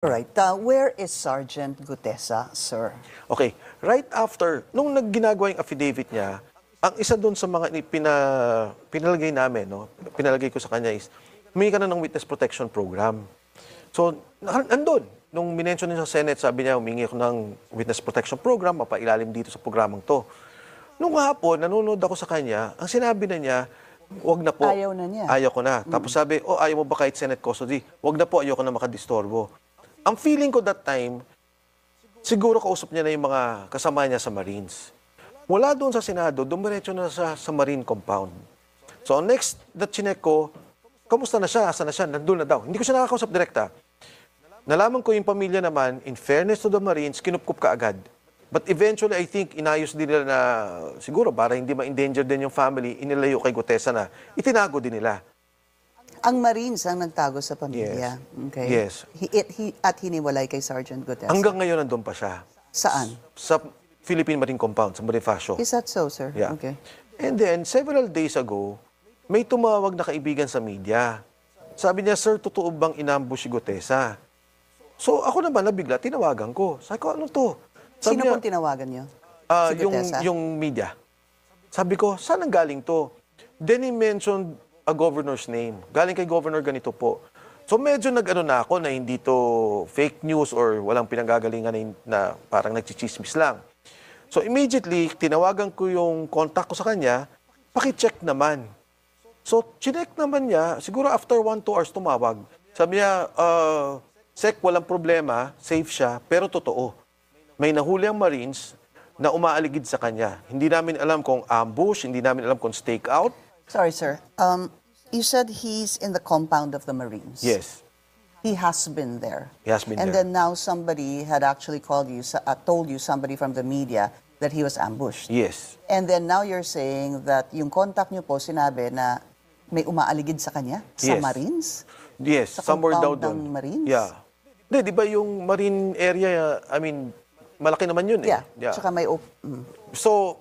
Right. Where is Sergeant Gutesa, sir? Okay, right after, nung ginagawa yung affidavit niya, ang isa doon sa mga pinalagay namin, no, pinalagay ko sa kanya is, humingi ka na ng witness protection program. So, andun. Nung minention niya sa Senate, sabi niya, humingi ako ng witness protection program, mapailalim dito sa programang to. Nung hapon, nanonood ako sa kanya, ang sinabi na niya, wag na po. Ayaw na niya. Ayaw ko na. Tapos sabi, ayaw mo ba kahit Senate custody? Wag na po, ayaw ko na makadistorbo. Ang feeling ko that time, siguro kausap niya na yung mga kasama niya sa Marines. Mula doon sa Senado, dumiretso na sa Marine compound. So next that chinek ko, kamusta na siya? Asa na siya? Nandun na daw. Hindi ko siya nakakausap direkta. Nalaman ko yung pamilya naman, in fairness to the Marines, kinupkup ka agad. But eventually, I think, inayos din nila na, siguro, para hindi ma-endanger din yung family, inilayo kay Gutesa na, itinago din nila. Ang Marines ang nagtago sa pamilya. Yes. Okay. Yes. At hiniwalay kay Sergeant Gutesa. Hanggang ngayon, nandun pa siya. Saan? Sa Philippine Marine Compound, sa Bonifacio. Is that so, sir? Yeah. Okay. And then, several days ago, may tumawag na kaibigan sa media. Sabi niya, sir, totoo bang inambush si Gutesa? So, ako naman nabigla, tinawagan ko. Sabi ko, ano to? Sabi Sino niya, pong tinawagan niyo? Si yung, Gutesa? yung media. Sabi ko, saan ang galing to? Then he mentioned a governor's name. Galing kay governor ganito po. So medyo nag-ano na ako na hindi to fake news or walang pinanggagalingan na parang nagchichismis lang. So immediately, tinawagan ko yung contact ko sa kanya, paki-check naman. So chinek naman niya, siguro after 1-2 hours tumawag. Sabi niya, Sec, walang problema, safe siya, pero totoo. May nahuli ang Marines na umaaligid sa kanya. Hindi namin alam kung ambush, hindi namin alam kung stakeout. Sorry, sir. You said he's in the compound of the Marines. Yes, He has been there. he has been And there. then now somebody had actually told you, somebody from the media, that he was ambushed. Yes. And then now you're saying that yung contact niyo po, sinabi na may umaaligid sa kanya? Sa Yes. Marines? Yes, Sa somewhere daw compound doon. ng Marines? Yeah. Di ba yung marine area, I mean, malaki naman yun eh. Yeah. Tsaka may... So,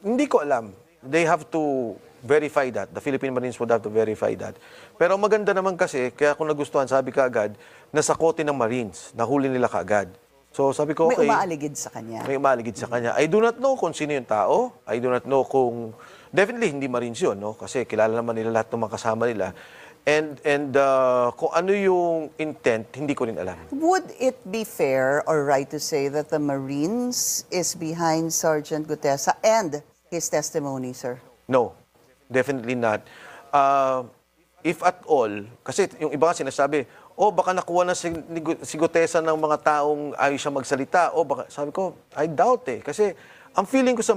hindi ko alam. They have to verify that. The Philippine Marines would have to verify that. Pero maganda naman kasi, kaya kung nagustuhan, sabi ka agad, nasa kote ng Marines, nahuli nila kaagad. So sabi ko, May okay. umaaligid sa kanya. May umaaligid sa kanya. I do not know kung sino yung tao. I do not know kung... Definitely, hindi Marines yun, no? Kasi kilala naman nila lahat ng mga kasama nila. And kung ano yung intent, hindi ko rin alam. Would it be fair or right to say that the Marines is behind Sergeant Gutesa and his testimony, sir? No, definitely not. If at all, kasi yung iba nga sinasabi, baka nakuha na si Gutesa ng mga taong ayos siya magsalita. Baka, sabi ko, I doubt eh. Kasi ang feeling ko sa